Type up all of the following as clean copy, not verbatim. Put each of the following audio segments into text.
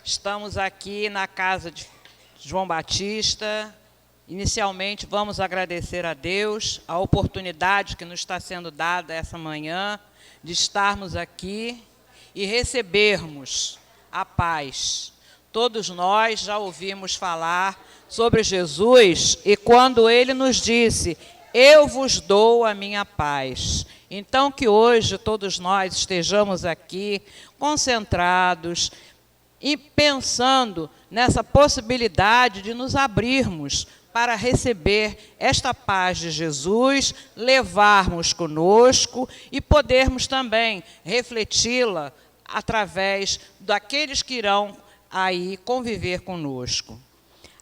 Estamos aqui na casa de João Batista. Inicialmente, vamos agradecer a Deus a oportunidade que nos está sendo dada essa manhã de estarmos aqui e recebermos a paz. Todos nós já ouvimos falar sobre Jesus e quando ele nos disse: eu vos dou a minha paz. Então, que hoje todos nós estejamos aqui concentrados e pensando nessa possibilidade de nos abrirmos para receber esta paz de Jesus, levarmos conosco e podermos também refleti-la através daqueles que irão aí conviver conosco.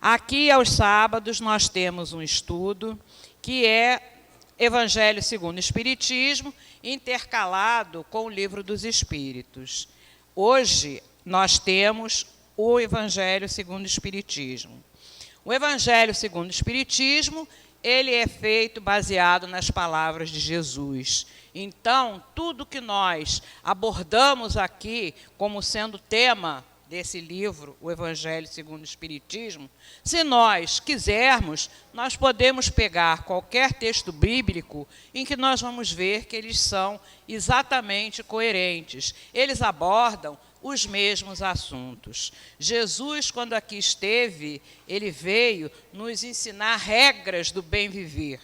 Aqui, aos sábados, nós temos um estudo que é Evangelho segundo o Espiritismo, intercalado com o Livro dos Espíritos. Hoje, nós temos o Evangelho segundo o Espiritismo. O Evangelho segundo o Espiritismo, ele é feito baseado nas palavras de Jesus. Então, tudo que nós abordamos aqui como sendo tema desse livro, o Evangelho segundo o Espiritismo, se nós quisermos, nós podemos pegar qualquer texto bíblico em que nós vamos ver que eles são exatamente coerentes. Eles abordam os mesmos assuntos. Jesus, quando aqui esteve, ele veio nos ensinar regras do bem viver.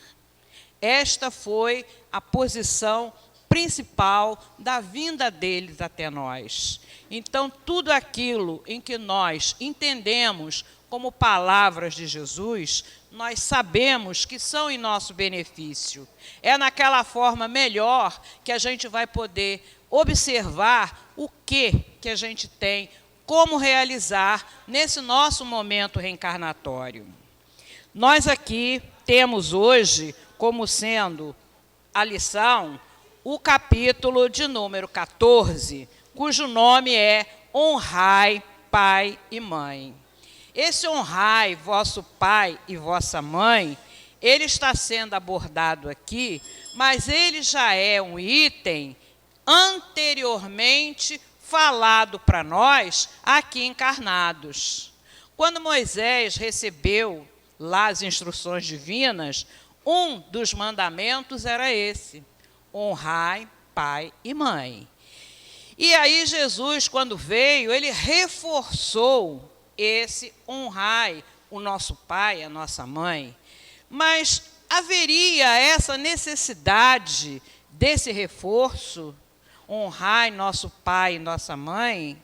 Esta foi a posição principal da vinda deles até nós. Então, tudo aquilo em que nós entendemos como palavras de Jesus, nós sabemos que são em nosso benefício. É naquela forma melhor que a gente vai poder observar o que a gente tem, como realizar nesse nosso momento reencarnatório. Nós aqui temos hoje, como sendo a lição, o capítulo de número 14, cujo nome é Honrai Pai e Mãe. Esse honrai vosso pai e vossa mãe, ele está sendo abordado aqui, mas ele já é um item anteriormente falado para nós aqui encarnados. Quando Moisés recebeu lá as instruções divinas, um dos mandamentos era esse: honrai pai e mãe. E aí Jesus, quando veio, ele reforçou esse honrai o nosso pai, a nossa mãe. Mas haveria essa necessidade desse reforço? Honrai nosso pai e nossa mãe?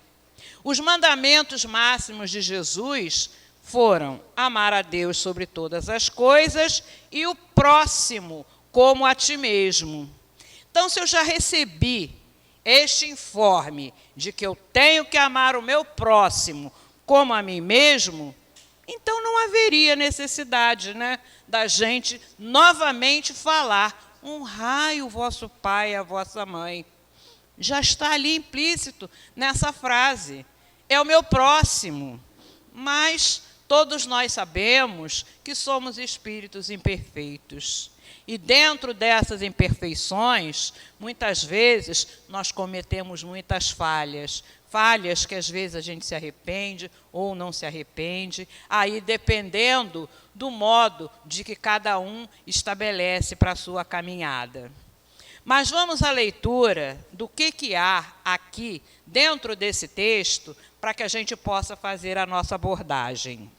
Os mandamentos máximos de Jesus foram amar a Deus sobre todas as coisas e o próximo como a ti mesmo. Então, se eu já recebi este informe de que eu tenho que amar o meu próximo como a mim mesmo, então não haveria necessidade, da gente novamente falar: honrai o vosso pai e a vossa mãe. Já está ali implícito nessa frase. É o meu próximo. Mas todos nós sabemos que somos espíritos imperfeitos. E dentro dessas imperfeições, muitas vezes, nós cometemos muitas falhas. Falhas que às vezes a gente se arrepende ou não se arrepende, aí dependendo do modo de que cada um estabelece para a sua caminhada. Mas vamos à leitura do que há aqui dentro desse texto para que a gente possa fazer a nossa abordagem.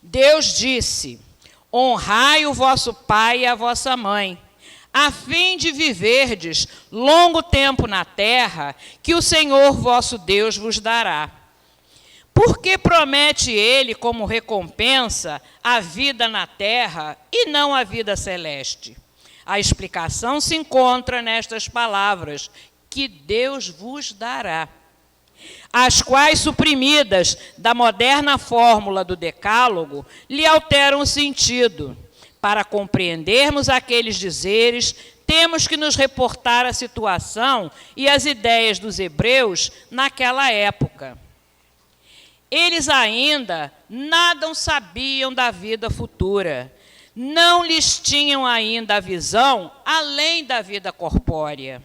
Deus disse: honrai o vosso pai e a vossa mãe, a fim de viverdes longo tempo na terra, que o Senhor vosso Deus vos dará. Porque promete ele como recompensa a vida na terra e não a vida celeste? A explicação se encontra nestas palavras: que Deus vos dará, as quais, suprimidas da moderna fórmula do Decálogo, lhe alteram o sentido. Para compreendermos aqueles dizeres, temos que nos reportar a situação e as ideias dos hebreus naquela época. Eles ainda nada sabiam da vida futura. Não lhes tinham ainda a visão além da vida corpórea.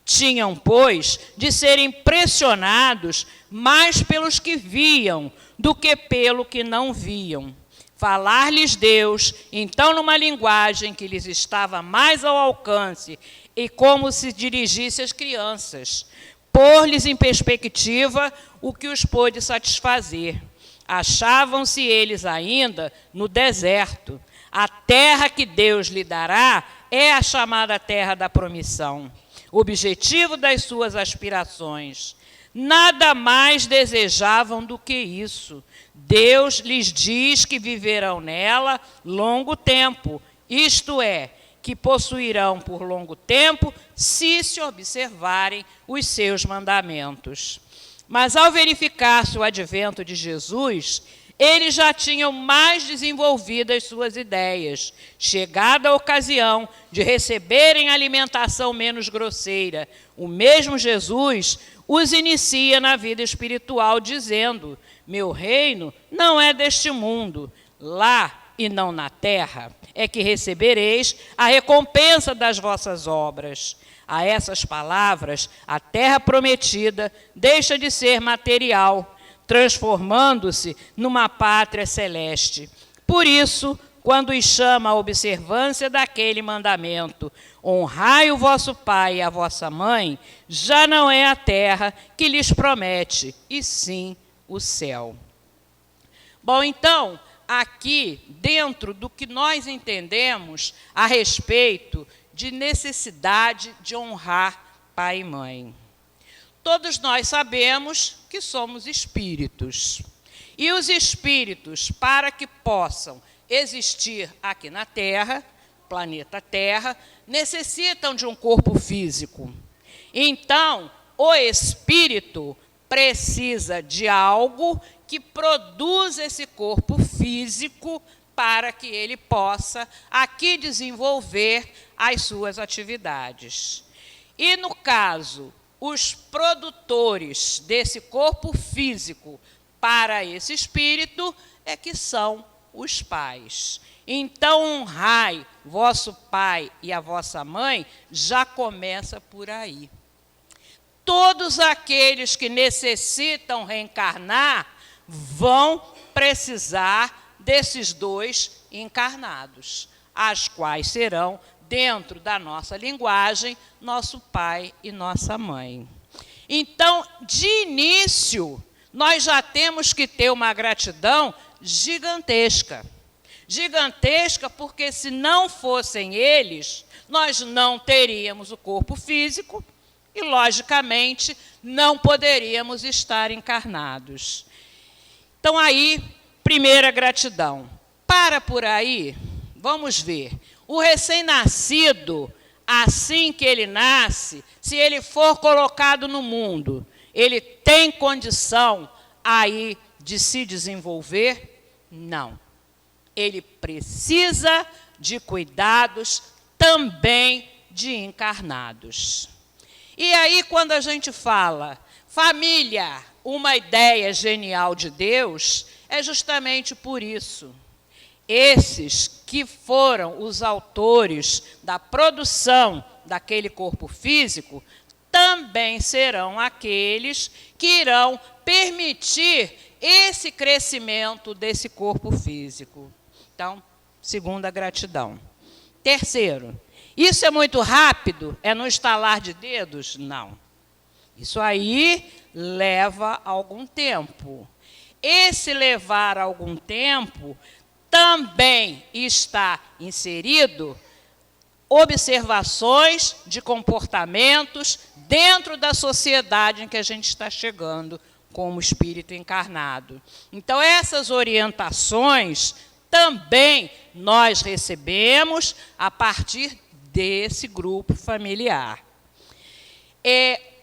Tinham, pois, de ser impressionados mais pelos que viam do que pelo que não viam. Falar-lhes Deus, então, numa linguagem que lhes estava mais ao alcance e como se dirigisse às crianças, pôr-lhes em perspectiva o que os pôde satisfazer. Achavam-se eles ainda no deserto. A terra que Deus lhe dará é a chamada terra da promissão, objetivo das suas aspirações. Nada mais desejavam do que isso. Deus lhes diz que viverão nela longo tempo, isto é, que possuirão por longo tempo, se observarem os seus mandamentos. Mas, ao verificar-se o advento de Jesus, eles já tinham mais desenvolvidas suas ideias, chegada a ocasião de receberem alimentação menos grosseira. O mesmo Jesus os inicia na vida espiritual, dizendo: meu reino não é deste mundo, lá e não na terra é que recebereis a recompensa das vossas obras. A essas palavras, a terra prometida deixa de ser material, transformando-se numa pátria celeste. Por isso, quando os chama a observância daquele mandamento, honrai o vosso pai e a vossa mãe, já não é a terra que lhes promete, e sim o céu. Bom, então, aqui, dentro do que nós entendemos a respeito de necessidade de honrar pai e mãe. Todos nós sabemos que somos espíritos. E os espíritos, para que possam existir aqui na Terra, planeta Terra, necessitam de um corpo físico. Então, o espírito precisa de algo que produza esse corpo físico para que ele possa aqui desenvolver as suas atividades. E, no caso, os produtores desse corpo físico para esse espírito é que são os pais. Então, honrai vosso pai e a vossa mãe, já começa por aí. Todos aqueles que necessitam reencarnar vão precisar desses dois encarnados, as quais serão, dentro da nossa linguagem, nosso pai e nossa mãe. Então, de início, nós já temos que ter uma gratidão gigantesca. Gigantesca porque, se não fossem eles, nós não teríamos o corpo físico e, logicamente, não poderíamos estar encarnados. Então, aí, primeira gratidão. Para por aí, vamos ver. O recém-nascido, assim que ele nasce, se ele for colocado no mundo, ele tem condição aí de se desenvolver? Não. Ele precisa de cuidados também de encarnados. E aí, quando a gente fala família, uma ideia genial de Deus, é justamente por isso. Esses que foram os autores da produção daquele corpo físico também serão aqueles que irão permitir esse crescimento desse corpo físico. Então, segunda gratidão. Terceiro, isso é muito rápido? É no estalar de dedos? Não. Isso aí leva algum tempo. Esse levar algum tempo também está inserido observações de comportamentos dentro da sociedade em que a gente está chegando como espírito encarnado. Então, essas orientações também nós recebemos a partir desse grupo familiar.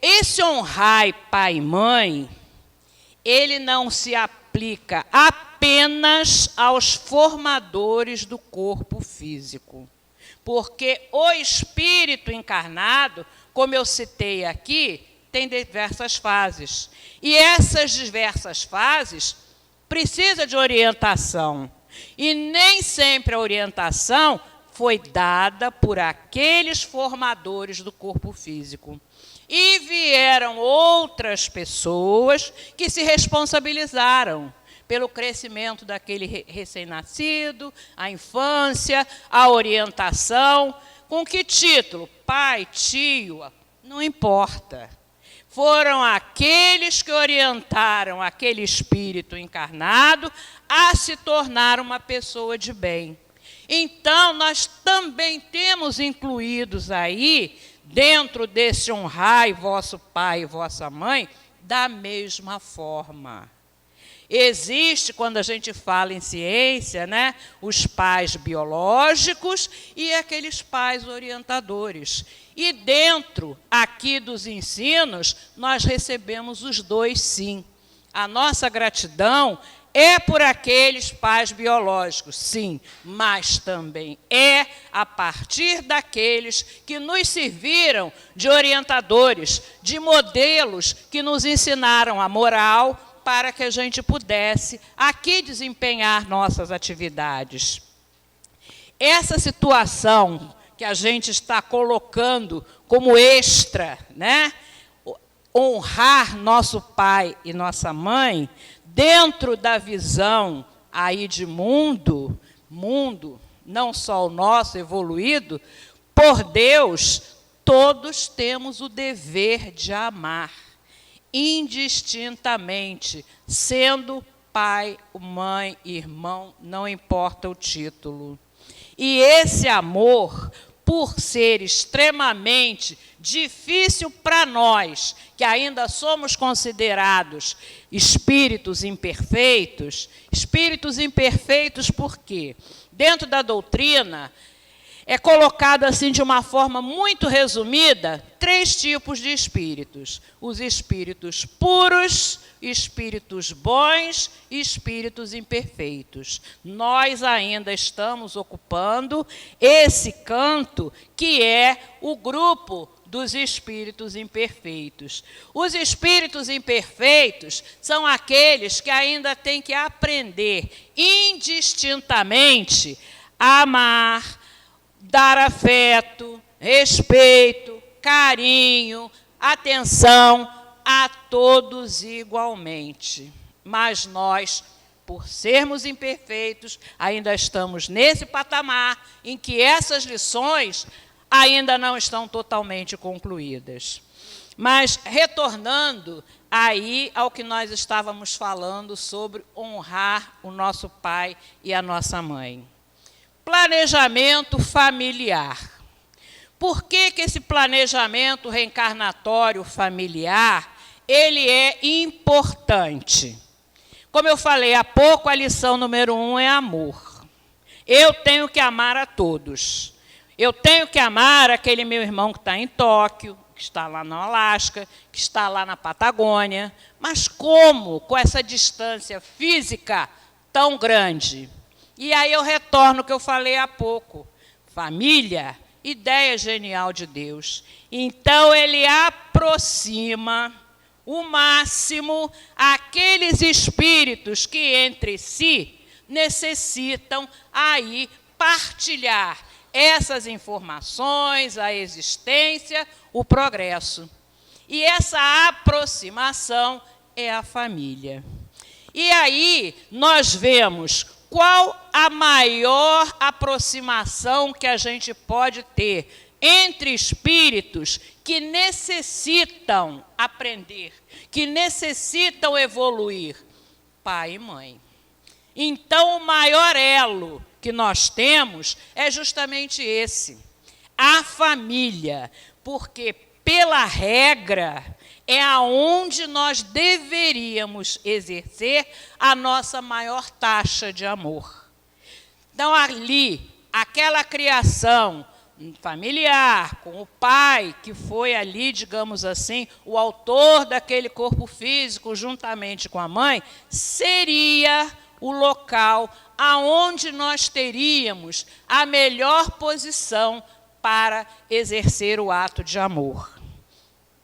Esse honrai pai e mãe, ele não se aplica apenas aos formadores do corpo físico. Porque o espírito encarnado, como eu citei aqui, tem diversas fases. E essas diversas fases precisam de orientação. E nem sempre a orientação foi dada por aqueles formadores do corpo físico. E vieram outras pessoas que se responsabilizaram pelo crescimento daquele recém-nascido, a infância, a orientação. Com que título? Pai, tio, não importa. Foram aqueles que orientaram aquele espírito encarnado a se tornar uma pessoa de bem. Então, nós também temos incluídos aí, dentro desse honrai vosso pai e vossa mãe, da mesma forma. Existe, quando a gente fala em ciência, né, os pais biológicos e aqueles pais orientadores. E dentro aqui dos ensinos, nós recebemos os dois sim. A nossa gratidão é por aqueles pais biológicos, sim, mas também é a partir daqueles que nos serviram de orientadores, de modelos que nos ensinaram a moral, para que a gente pudesse aqui desempenhar nossas atividades. Essa situação que a gente está colocando como extra, né? Honrar nosso pai e nossa mãe, dentro da visão aí de mundo, não só o nosso evoluído, por Deus, todos temos o dever de amar, indistintamente, sendo pai, mãe, irmão, não importa o título. E esse amor, por ser extremamente difícil para nós, que ainda somos considerados espíritos imperfeitos por quê? Dentro da doutrina, é colocado assim de uma forma muito resumida, 3 tipos de espíritos. Os espíritos puros, espíritos bons e espíritos imperfeitos. Nós ainda estamos ocupando esse canto que é o grupo dos espíritos imperfeitos. Os espíritos imperfeitos são aqueles que ainda têm que aprender indistintamente a amar, dar afeto, respeito, carinho, atenção a todos igualmente. Mas nós, por sermos imperfeitos, ainda estamos nesse patamar em que essas lições ainda não estão totalmente concluídas. Mas, retornando aí ao que nós estávamos falando sobre honrar o nosso pai e a nossa mãe. Planejamento familiar. Por que esse planejamento reencarnatório familiar, ele é importante? Como eu falei há pouco, a lição número 1 é amor. Eu tenho que amar a todos. Eu tenho que amar aquele meu irmão que está em Tóquio, que está lá no Alasca, que está lá na Patagônia. Mas como com essa distância física tão grande? E aí eu retorno ao que eu falei há pouco. Família, ideia genial de Deus. Então, ele aproxima o máximo aqueles espíritos que entre si necessitam aí partilhar essas informações, a existência, o progresso. E essa aproximação é a família. E aí nós vemos qual a maior aproximação que a gente pode ter entre espíritos que necessitam aprender, que necessitam evoluir? Pai e mãe. Então, o maior elo que nós temos é justamente esse, a família, porque, pela regra, é aonde nós deveríamos exercer a nossa maior taxa de amor. Então, ali, aquela criação familiar, com o pai, que foi ali, digamos assim, o autor daquele corpo físico, juntamente com a mãe, seria o local aonde nós teríamos a melhor posição para exercer o ato de amor.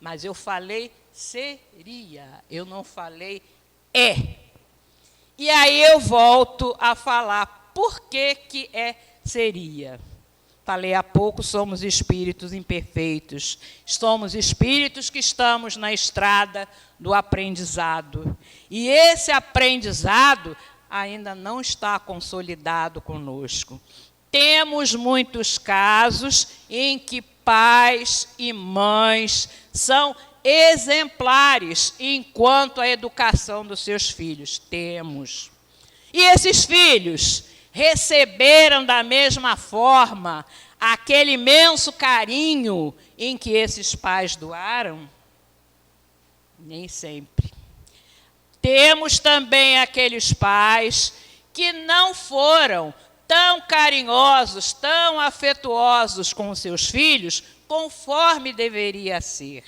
Mas eu falei seria, eu não falei é. E aí eu volto a falar por que é seria. falei há pouco, somos espíritos imperfeitos. Somos espíritos que estamos na estrada do aprendizado. E esse aprendizado ainda não está consolidado conosco. Temos muitos casos em que pais e mães são exemplares enquanto à educação dos seus filhos. Temos. E esses filhos receberam da mesma forma aquele imenso carinho em que esses pais doaram? Nem sempre. Temos também aqueles pais que não foram tão carinhosos, tão afetuosos com os seus filhos, conforme deveria ser.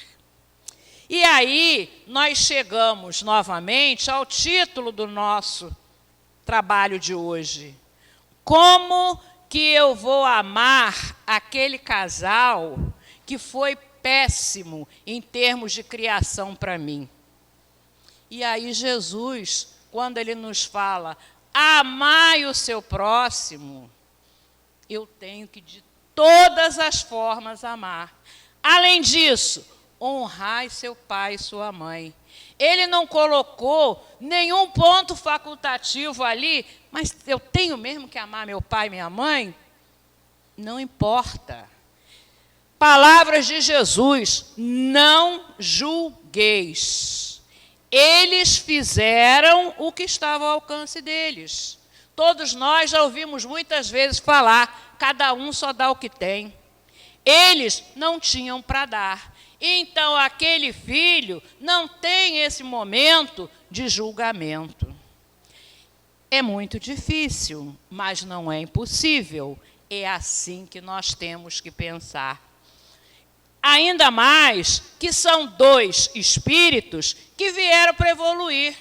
E aí, nós chegamos novamente ao título do nosso trabalho de hoje. Como que eu vou amar aquele casal que foi péssimo em termos de criação para mim? E aí Jesus, quando ele nos fala, amai o seu próximo, eu tenho que de todas as formas amar. Além disso, honrai seu pai e sua mãe. Ele não colocou nenhum ponto facultativo ali, mas eu tenho mesmo que amar meu pai e minha mãe? Não importa. Palavras de Jesus, não julgueis. Eles fizeram o que estava ao alcance deles. Todos nós já ouvimos muitas vezes falar, cada um só dá o que tem. Eles não tinham para dar. Então, aquele filho não tem esse momento de julgamento. É muito difícil, mas não é impossível. É assim que nós temos que pensar. Ainda mais que são dois espíritos que vieram para evoluir.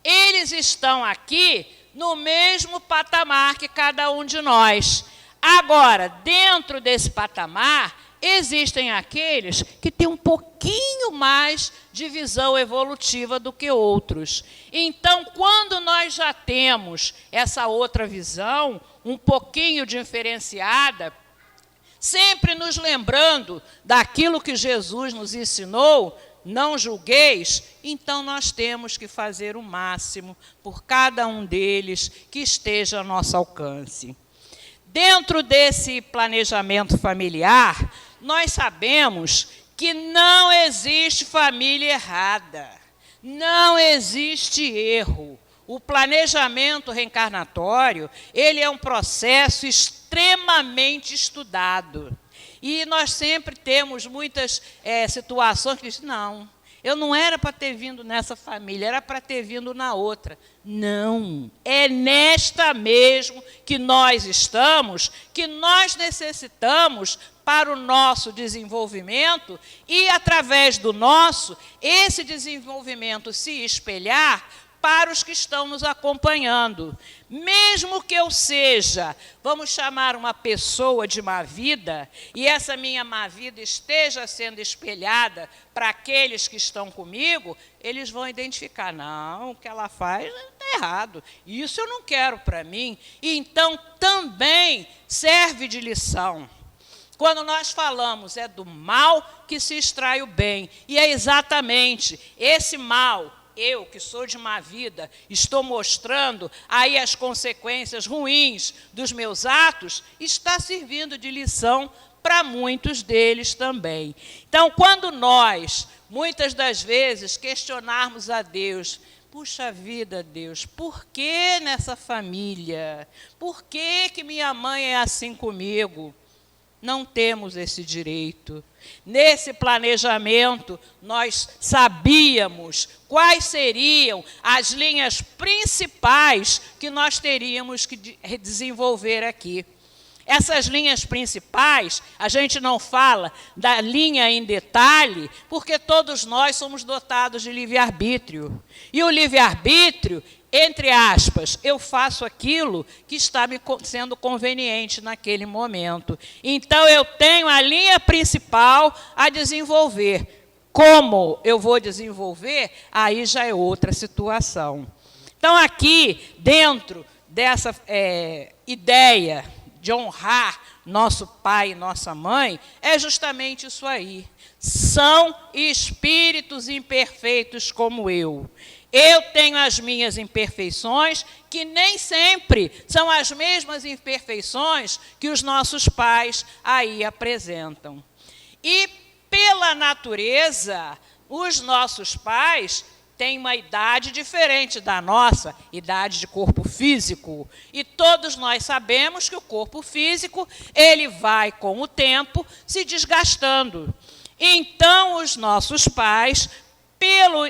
Eles estão aqui no mesmo patamar que cada um de nós. Agora, dentro desse patamar, existem aqueles que têm um pouquinho mais de visão evolutiva do que outros. Então, quando nós já temos essa outra visão, um pouquinho diferenciada, sempre nos lembrando daquilo que Jesus nos ensinou, não julgueis, então nós temos que fazer o máximo por cada um deles que esteja ao nosso alcance. Dentro desse planejamento familiar, nós sabemos que não existe família errada, não existe erro. O planejamento reencarnatório, ele é um processo extremamente estudado. E nós sempre temos muitas situações que dizem, não, eu não era para ter vindo nessa família, era para ter vindo na outra. Não, é nesta mesmo que nós estamos, que nós necessitamos para o nosso desenvolvimento e, através do nosso, esse desenvolvimento se espelhar para os que estão nos acompanhando. Mesmo que eu seja, vamos chamar uma pessoa de má vida, e essa minha má vida esteja sendo espelhada para aqueles que estão comigo, eles vão identificar, não, o que ela faz está errado, isso eu não quero para mim. E então também serve de lição. Quando nós falamos é do mal que se extrai o bem, e é exatamente esse mal, eu que sou de má vida, estou mostrando aí as consequências ruins dos meus atos, está servindo de lição para muitos deles também. Então, quando nós, muitas das vezes, questionarmos a Deus, puxa vida, Deus, por que nessa família? Por que minha mãe é assim comigo? Não temos esse direito. Nesse planejamento, nós sabíamos quais seriam as linhas principais que nós teríamos que desenvolver aqui. Essas linhas principais, a gente não fala da linha em detalhe, porque todos nós somos dotados de livre-arbítrio. E o livre-arbítrio, entre aspas, eu faço aquilo que está me sendo conveniente naquele momento. Então, eu tenho a linha principal a desenvolver. Como eu vou desenvolver, aí já é outra situação. Então, aqui, dentro dessa ideia de honrar nosso pai e nossa mãe, é justamente isso aí. São espíritos imperfeitos como eu. Eu tenho as minhas imperfeições, que nem sempre são as mesmas imperfeições que os nossos pais aí apresentam. E, pela natureza, os nossos pais têm uma idade diferente da nossa, idade de corpo físico. E todos nós sabemos que o corpo físico, ele vai, com o tempo, se desgastando. Então, os nossos pais, pelo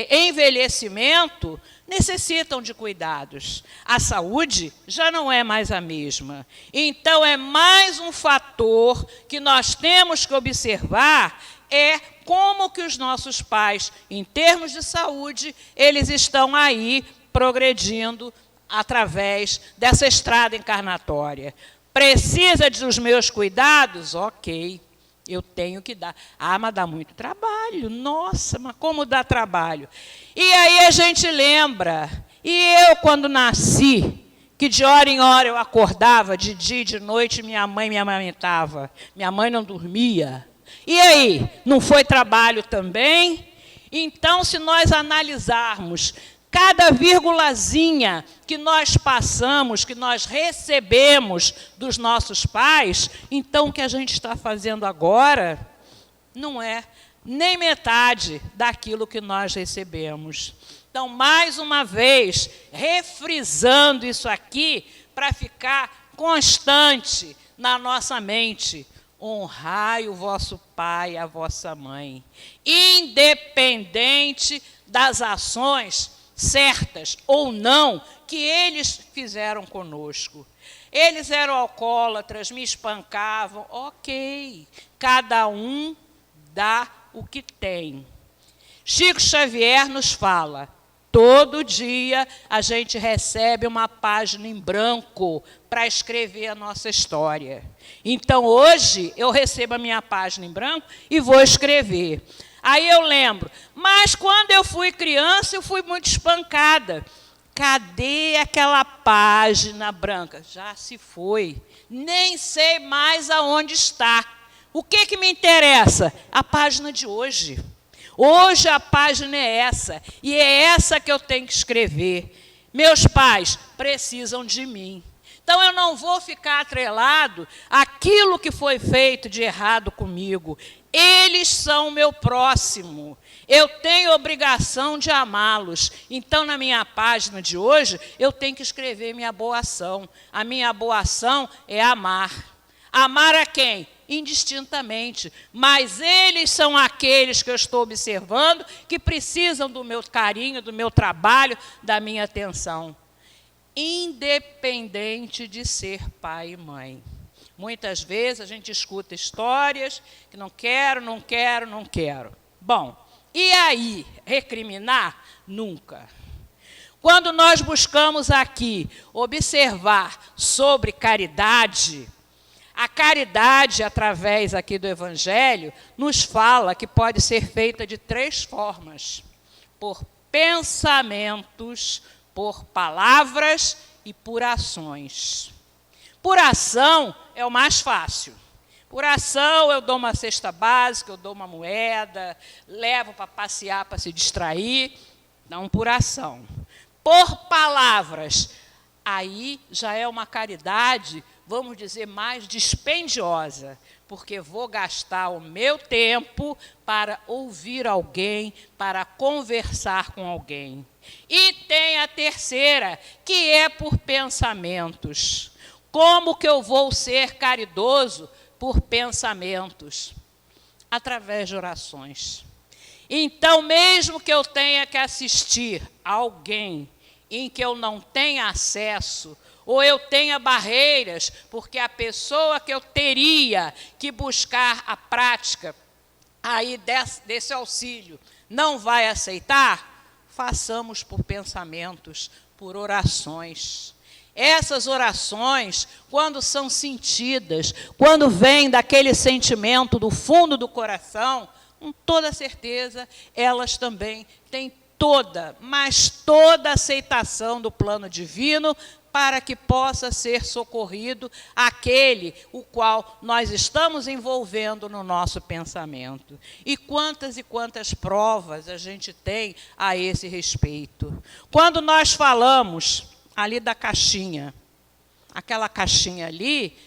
envelhecimento, necessitam de cuidados. A saúde já não é mais a mesma. Então, é mais um fator que nós temos que observar, é como que os nossos pais, em termos de saúde, eles estão aí progredindo através dessa estrada encarnatória. Precisa dos meus cuidados? Ok. Eu tenho que dar. Ah, mas dá muito trabalho. Nossa, mas como dá trabalho? E aí a gente lembra. E eu, quando nasci, que de hora em hora eu acordava, de dia e de noite, minha mãe me amamentava. Minha mãe não dormia. E aí, não foi trabalho também? Então, se nós analisarmos cada vírgulazinha que nós passamos, que nós recebemos dos nossos pais, então o que a gente está fazendo agora não é nem metade daquilo que nós recebemos. Então, mais uma vez, refrisando isso aqui, para ficar constante na nossa mente: honrai o vosso pai e a vossa mãe, independente das ações certas ou não que eles fizeram conosco. Eles eram alcoólatras, me espancavam, ok, cada um dá o que tem. Chico Xavier nos fala: todo dia a gente recebe uma página em branco para escrever a nossa história. Então, hoje, eu recebo a minha página em branco e vou escrever. Aí eu lembro, mas quando eu fui criança, eu fui muito espancada. Cadê aquela página branca? Já se foi. Nem sei mais aonde está. O que me interessa? A página de hoje. Hoje a página é essa, e é essa que eu tenho que escrever. Meus pais precisam de mim. Então, eu não vou ficar atrelado àquilo que foi feito de errado comigo. Eles são o meu próximo. Eu tenho obrigação de amá-los. Então, na minha página de hoje, eu tenho que escrever minha boa ação. A minha boa ação é amar. Amar a quem? Indistintamente. Mas eles são aqueles que eu estou observando que precisam do meu carinho, do meu trabalho, da minha atenção. Independente de ser pai e mãe. Muitas vezes a gente escuta histórias que não quero, não quero, não quero. Bom, e aí, recriminar? Nunca. Quando nós buscamos aqui observar sobre caridade, a caridade, através aqui do Evangelho, nos fala que pode ser feita de 3 formas: por pensamentos, por palavras e por ações. Por ação é o mais fácil. Por ação eu dou uma cesta básica, eu dou uma moeda, levo para passear, para se distrair. Não por ação. Por palavras, aí já é uma caridade, vamos dizer, mais dispendiosa, porque vou gastar o meu tempo para ouvir alguém, para conversar com alguém. E tem a terceira, que é por pensamentos. Como que eu vou ser caridoso por pensamentos? Através de orações. Então, mesmo que eu tenha que assistir a alguém em que eu não tenha acesso, ou eu tenha barreiras, porque a pessoa que eu teria que buscar a prática aí desse auxílio não vai aceitar, façamos por pensamentos, por orações. Essas orações, quando são sentidas, quando vêm daquele sentimento do fundo do coração, com toda certeza, elas também têm toda, mas toda a aceitação do plano divino para que possa ser socorrido aquele o qual nós estamos envolvendo no nosso pensamento. E quantas provas a gente tem a esse respeito. Quando nós falamos ali da caixinha, aquela caixinha ali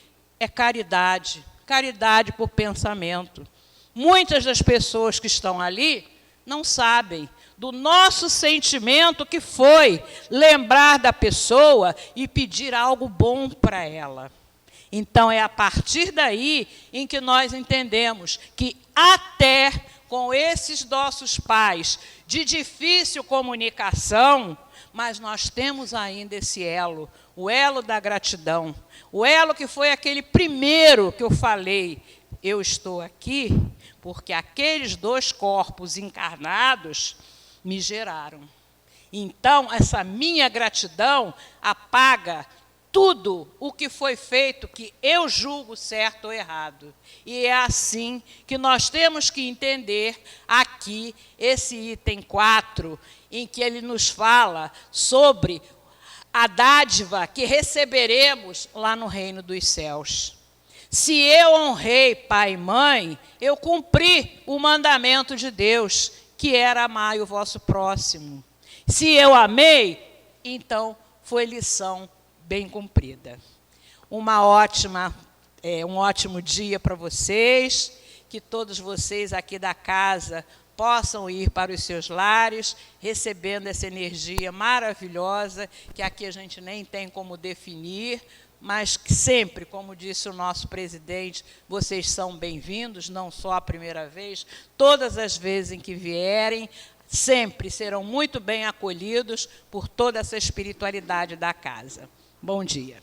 é caridade, caridade por pensamento. Muitas das pessoas que estão ali não sabem do nosso sentimento que foi lembrar da pessoa e pedir algo bom para ela. Então, é a partir daí em que nós entendemos que até com esses nossos pais de difícil comunicação, mas nós temos ainda esse elo, o elo da gratidão, o elo que foi aquele primeiro que eu falei, eu estou aqui porque aqueles 2 corpos encarnados me geraram. Então, essa minha gratidão apaga tudo o que foi feito que eu julgo certo ou errado. E é assim que nós temos que entender aqui esse item 4, em que ele nos fala sobre a dádiva que receberemos lá no reino dos céus. Se eu honrei pai e mãe, eu cumpri o mandamento de Deus, que era amar o vosso próximo. Se eu amei, então foi lição bem cumprida. Um ótimo dia para vocês, que todos vocês aqui da casa possam ir para os seus lares, recebendo essa energia maravilhosa, que aqui a gente nem tem como definir, mas que sempre, como disse o nosso presidente, vocês são bem-vindos, não só a primeira vez, todas as vezes em que vierem, sempre serão muito bem acolhidos por toda essa espiritualidade da casa. Bom dia.